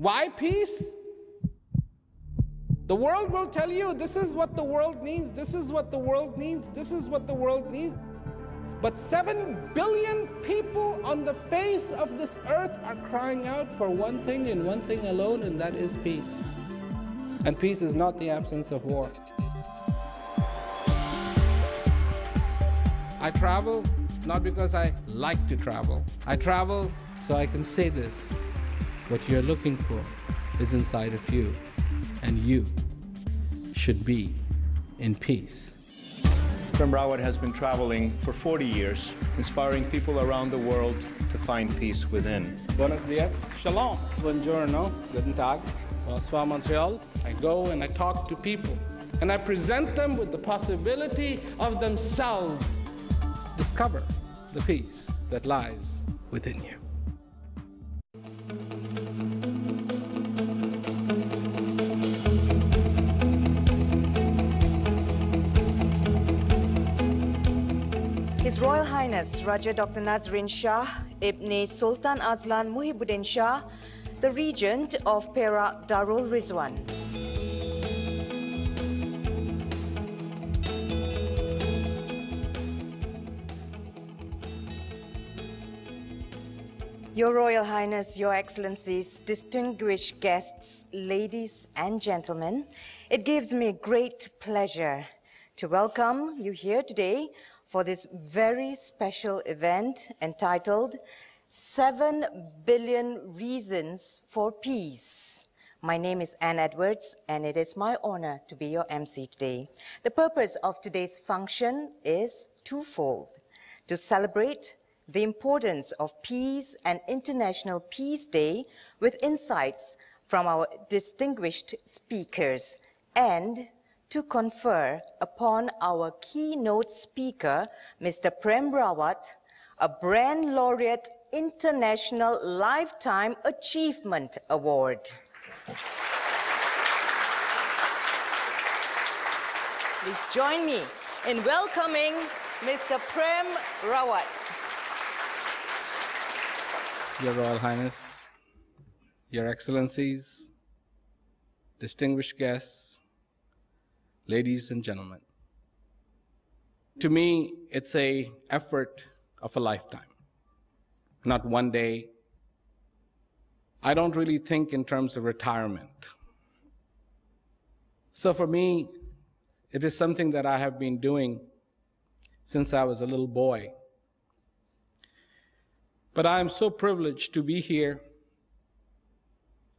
Why peace? The world will tell you this is what the world needs, this is what the world needs, this is what the world needs. But 7 billion people on the face of this earth are crying out for one thing and one thing alone, and that is peace. And peace is not the absence of war. I travel not because I like to travel. I travel so I can say this. What you're looking for is inside of you, and you should be in peace. Prem Rawat has been traveling for 40 years, inspiring people around the world to find peace within. Buenos dias, shalom, buongiorno, guten tag, bonsoir Montreal. I go and I talk to people, and I present them with the possibility of themselves discover the peace that lies within you. His Royal Highness Raja Dr. Nazrin Shah Ibn Sultan Azlan Muhibbuddin Shah, the Regent of Perak Darul Rizwan. Your Royal Highness, Your Excellencies, distinguished guests, ladies and gentlemen, it gives me great pleasure to welcome you here today for this very special event entitled 7 Billion Reasons for Peace. My name is Anne Edwards, and it is my honor to be your MC today. The purpose of today's function is twofold: to celebrate the importance of peace and International Peace Day with insights from our distinguished speakers, and to confer upon our keynote speaker, Mr. Prem Rawat, a Brand Laureate International Lifetime Achievement Award. Please join me in welcoming Mr. Prem Rawat. Your Royal Highness, Your Excellencies, distinguished guests, ladies and gentlemen. To me, it's an effort of a lifetime, not one day. I don't really think in terms of retirement. So for me, it is something that I have been doing since I was a little boy. But I am so privileged to be here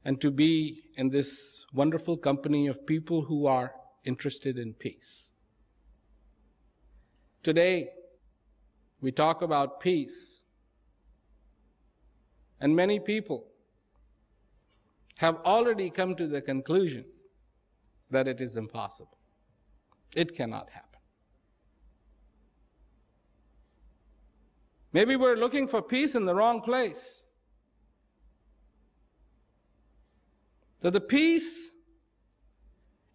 and to be in this wonderful company of people who are interested in peace. Today, we talk about peace, and many people have already come to the conclusion that it is impossible. It cannot happen. Maybe we're looking for peace in the wrong place. So the peace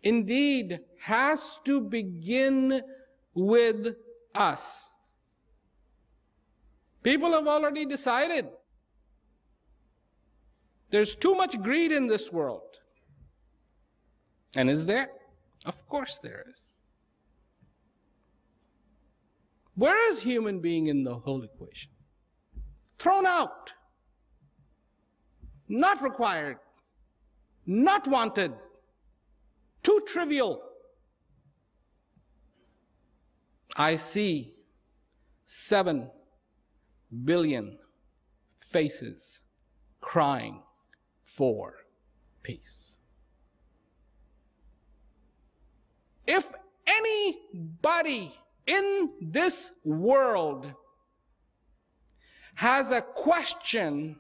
indeed has to begin with us. People have already decided there's too much greed in this world. And is there? Of course there is. Where is human being in the whole equation? Thrown out. Not required. Not wanted. Too trivial. I see 7 billion faces crying for peace. If anybody in this world has a question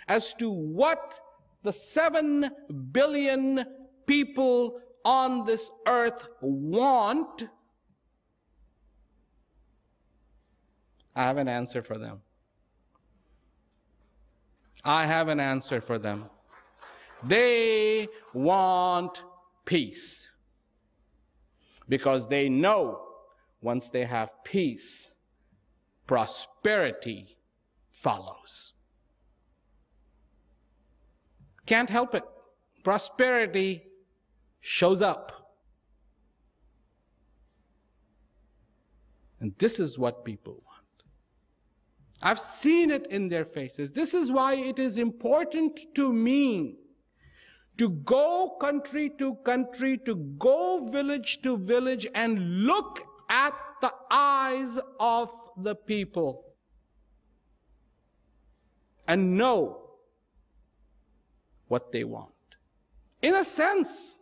as to what the 7 billion people on this earth want, I have an answer for them. I have an answer for them. They want peace. Because they know once they have peace, prosperity follows. Can't help it. Prosperity shows up. And this is what people want. I've seen it in their faces. This is why it is important to me to go country to country, to go village to village, and look at the eyes of the people and know what they want. In a sense,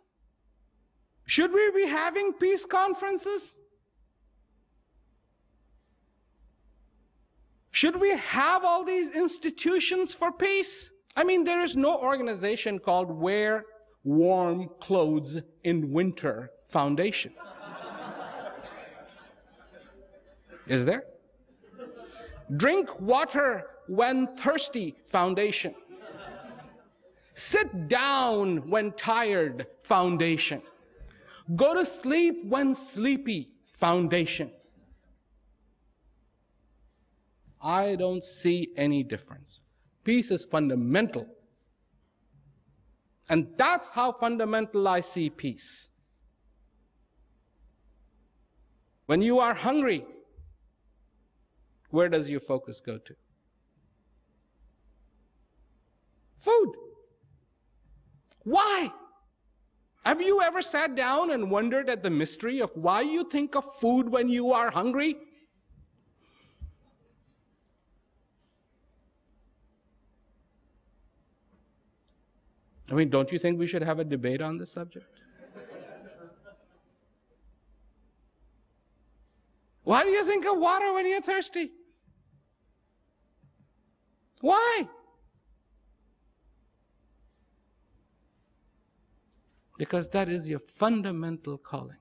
should we be having peace conferences? Should we have all these institutions for peace? I mean, there is no organization called Wear Warm Clothes in Winter Foundation. Is there? Drink water when thirsty foundation. Sit down when tired foundation. Go to sleep when sleepy foundation. I don't see any difference. Peace is fundamental. And that's how fundamental I see peace. When you are hungry, where does your focus go to? Food. Why? Have you ever sat down and wondered at the mystery of why you think of food when you are hungry? I mean, don't you think we should have a debate on this subject? Why do you think of water when you're thirsty? Why? Because that is your fundamental calling.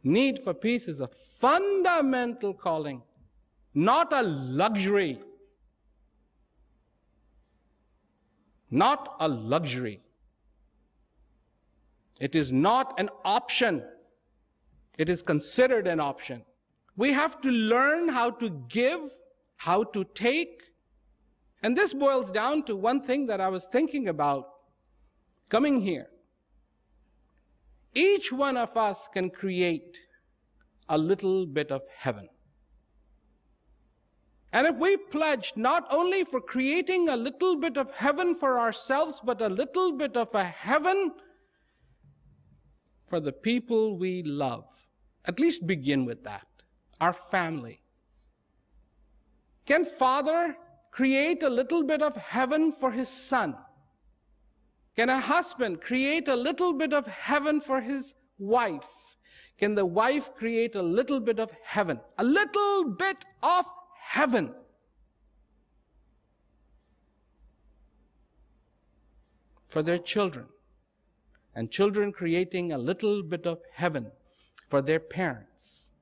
Need for peace is a fundamental calling, not a luxury. Not a luxury. It is not an option. It is considered an option. We have to learn how to give, how to take. And this boils down to one thing that I was thinking about coming here. Each one of us can create a little bit of heaven. And if we pledge not only for creating a little bit of heaven for ourselves, but a little bit of a heaven for the people we love, at least begin with that, our family. Can father create a little bit of heaven for his son? Can a husband create a little bit of heaven for his wife? Can the wife create a little bit of heaven? A little bit of heaven. For their children. And children creating a little bit of heaven for their parents.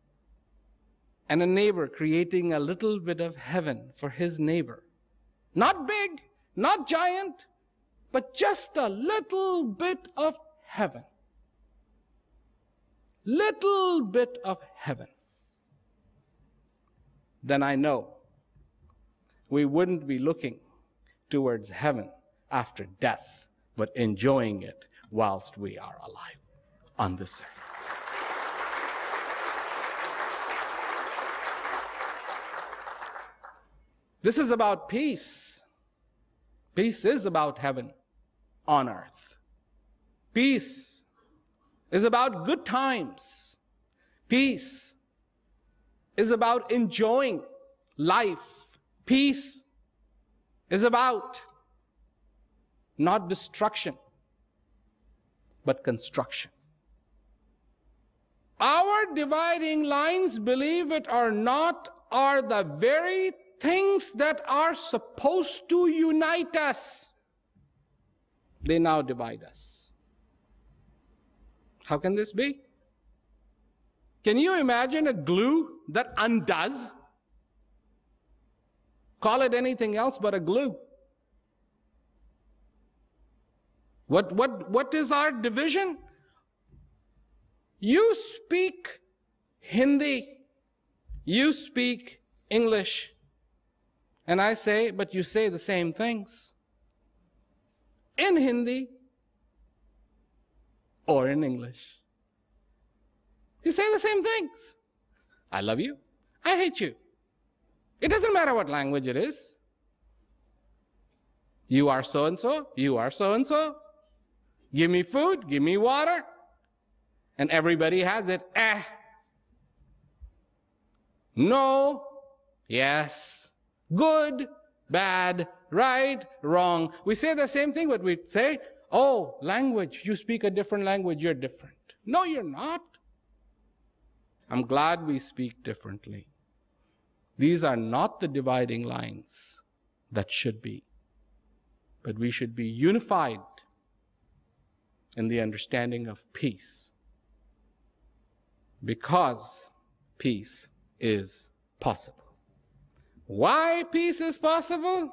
And a neighbor creating a little bit of heaven for his neighbor. Not big, not giant, but just a little bit of heaven. Little bit of heaven. Then I know we wouldn't be looking towards heaven after death, but enjoying it whilst we are alive on this earth. This is about peace. Peace is about heaven on earth. Peace is about good times. Peace is about enjoying life. Peace is about not destruction, but construction. Our dividing lines, believe it or not, are the very things that are supposed to unite us. They now divide us. How can this be? Can you imagine a glue that undoes? Call it anything else but a glue. What is our division? You speak Hindi, you speak English, and I say, but you say the same things. in Hindi or in English. You say the same things. I love you. I hate you. It doesn't matter what language it is. You are so-and-so. You are so-and-so. Give me food. Give me water. And everybody has it. No. Yes. Good. Bad. Right. Wrong. We say the same thing, but we say, oh, language. You speak a different language. You're different. No, you're not. I'm glad we speak differently. These are not the dividing lines that should be. But we should be unified in the understanding of peace. Because peace is possible. Why peace is possible?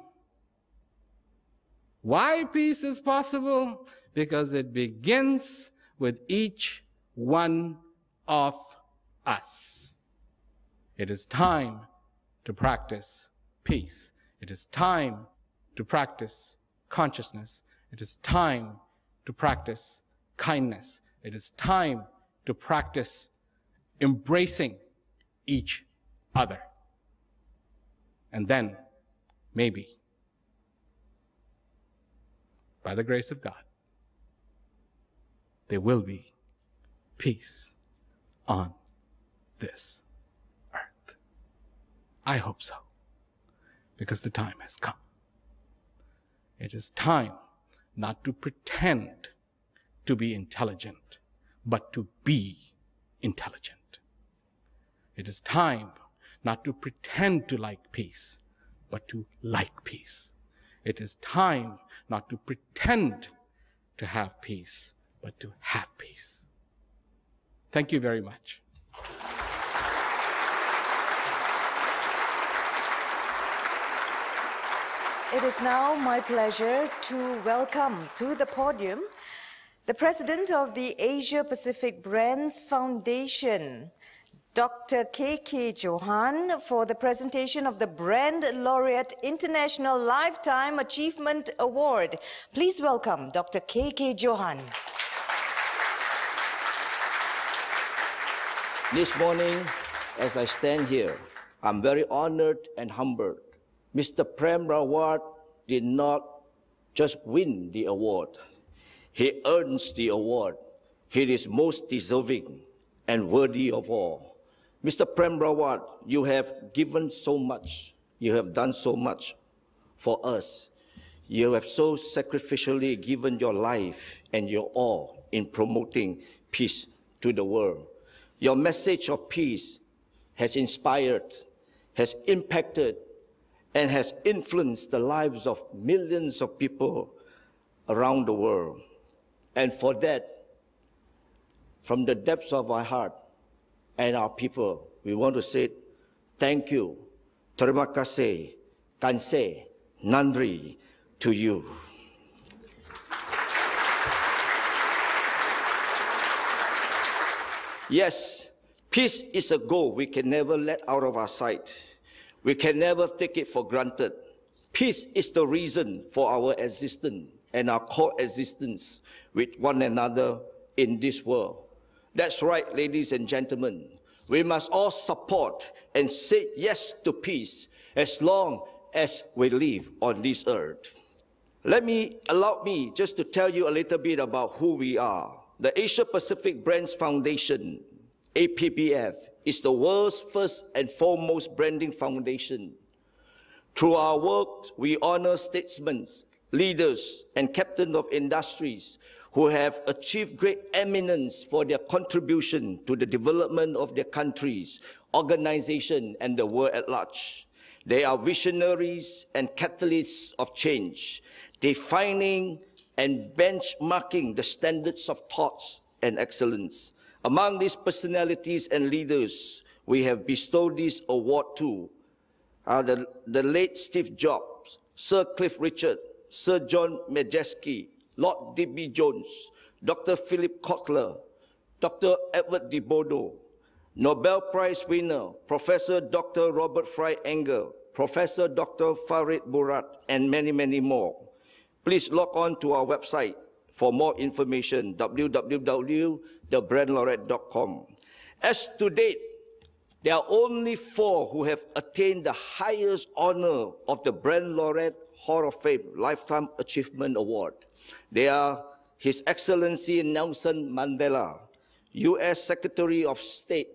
Why peace is possible? Because it begins with each one of us. It is time to practice peace. It is time to practice consciousness. It is time to practice kindness. It is time to practice embracing each other. And then, maybe, by the grace of God, there will be peace on this earth. I hope so, because the time has come. It is time not to pretend to be intelligent, but to be intelligent. It is time not to pretend to like peace, but to like peace. It is time not to pretend to have peace, but to have peace. Thank you very much. It is now my pleasure to welcome to the podium the President of the Asia Pacific Brands Foundation, Dr. K.K. Johan, for the presentation of the Brand Laureate International Lifetime Achievement Award. Please welcome Dr. K.K. Johan. This morning, as I stand here, I'm very honored and humbled. Mr. Prem Rawat did not just win the award. He earns the award. He is most deserving and worthy of all. Mr. Prem Rawat, you have given so much. You have done so much for us. You have so sacrificially given your life and your all in promoting peace to the world. Your message of peace has inspired, has impacted, and has influenced the lives of millions of people around the world. And for that, from the depths of our heart and our people, we want to say thank you, terima kasih, kanse, nandri to you. Yes, peace is a goal we can never let out of our sight. We can never take it for granted. Peace is the reason for our existence and our coexistence with one another in this world. That's right, ladies and gentlemen. We must all support and say yes to peace as long as we live on this earth. Allow me just to tell you a little bit about who we are. The Asia Pacific Brands Foundation, APBF, is the world's first and foremost branding foundation. Through our work, we honor statesmen, leaders, and captains of industries who have achieved great eminence for their contribution to the development of their countries, organizations, and the world at large. They are visionaries and catalysts of change, defining and benchmarking the standards of thoughts and excellence. Among these personalities and leaders, we have bestowed this award to the late Steve Jobs, Sir Cliff Richard, Sir John Majeski, Lord D.B. Jones, Dr. Philip Kotler, Dr. Edward de Bono, Nobel Prize winner, Professor Dr. Robert Fry Engel, Professor Dr. Farid Burat, and many, many more. please log on to our website for more information, www.thebrandlaureate.com. As to date, there are only 4 who have attained the highest honor of the Brand Laureate Hall of Fame Lifetime Achievement Award. They are His Excellency Nelson Mandela, U.S. Secretary of State,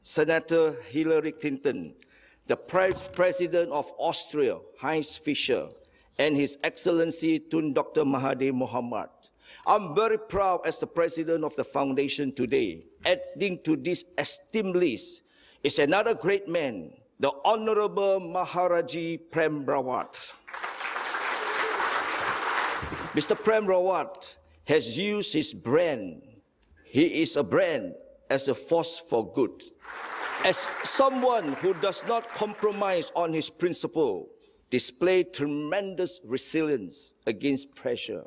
Senator Hillary Clinton, the President of Austria, Heinz Fischer, and His Excellency Tun Dr. Mahathir Mohamad. I'm very proud as the President of the Foundation today. Adding to this esteemed list is another great man, the Honorable Maharaji Prem Rawat. Mr. Prem Rawat has used his brand, he is a brand, as a force for good. As someone who does not compromise on his principle, display tremendous resilience against pressure,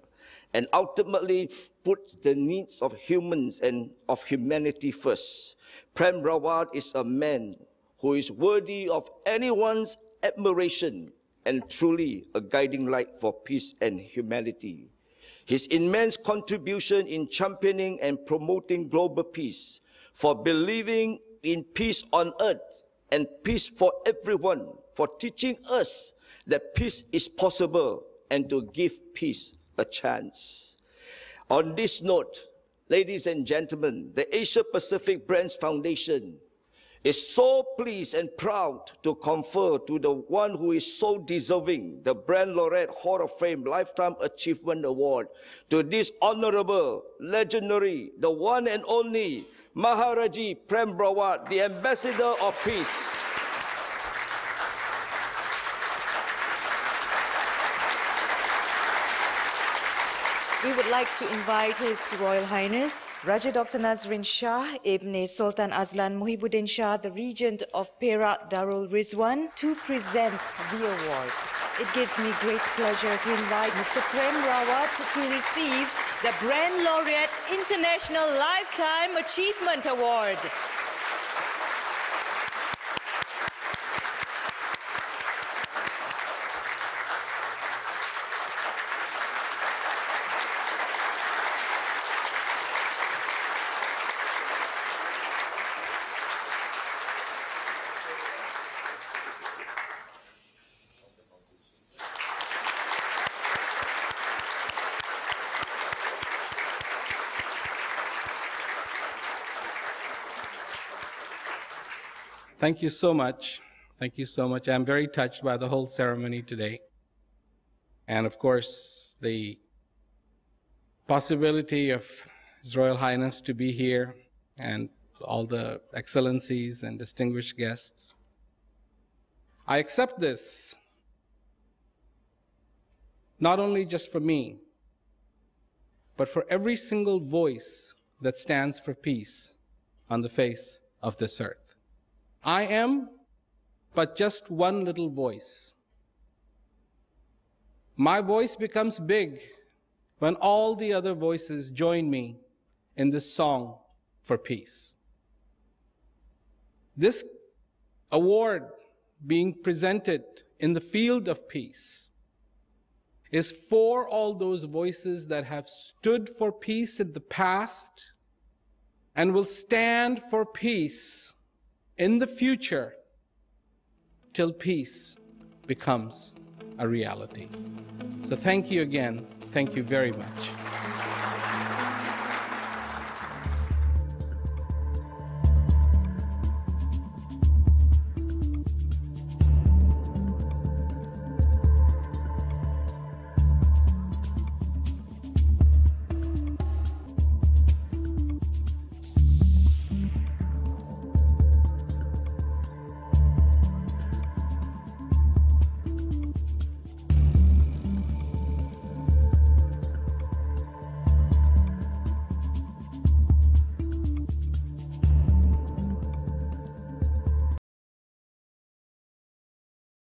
and ultimately put the needs of humans and of humanity first. Prem Rawat is a man who is worthy of anyone's admiration and truly a guiding light for peace and humanity. His immense contribution in championing and promoting global peace, for believing in peace on earth and peace for everyone, for teaching us that peace is possible and to give peace a chance. On this note, ladies and gentlemen, the Asia Pacific Brands Foundation is so pleased and proud to confer to the one who is so deserving the Brand Laureate Hall of Fame Lifetime Achievement Award, to this honorable, legendary, the one and only Maharaji Prem Rawat, the Ambassador of Peace. We would like to invite His Royal Highness Raja Dr. Nazrin Shah Ibn Sultan Azlan Muhibbuddin Shah, the Regent of Perak Darul Rizwan, to present the award. It gives me great pleasure to invite Mr. Prem Rawat to receive the Brand Laureate International Lifetime Achievement Award. Thank you so much. Thank you so much. I'm very touched by the whole ceremony today. And of course, the possibility of His Royal Highness to be here and all the excellencies and distinguished guests. I accept this not only just for me, but for every single voice that stands for peace on the face of this earth. I am but just one little voice. My voice becomes big when all the other voices join me in this song for peace. This award being presented in the field of peace is for all those voices that have stood for peace in the past and will stand for peace in the future till peace becomes a reality. So thank you again. Thank you very much.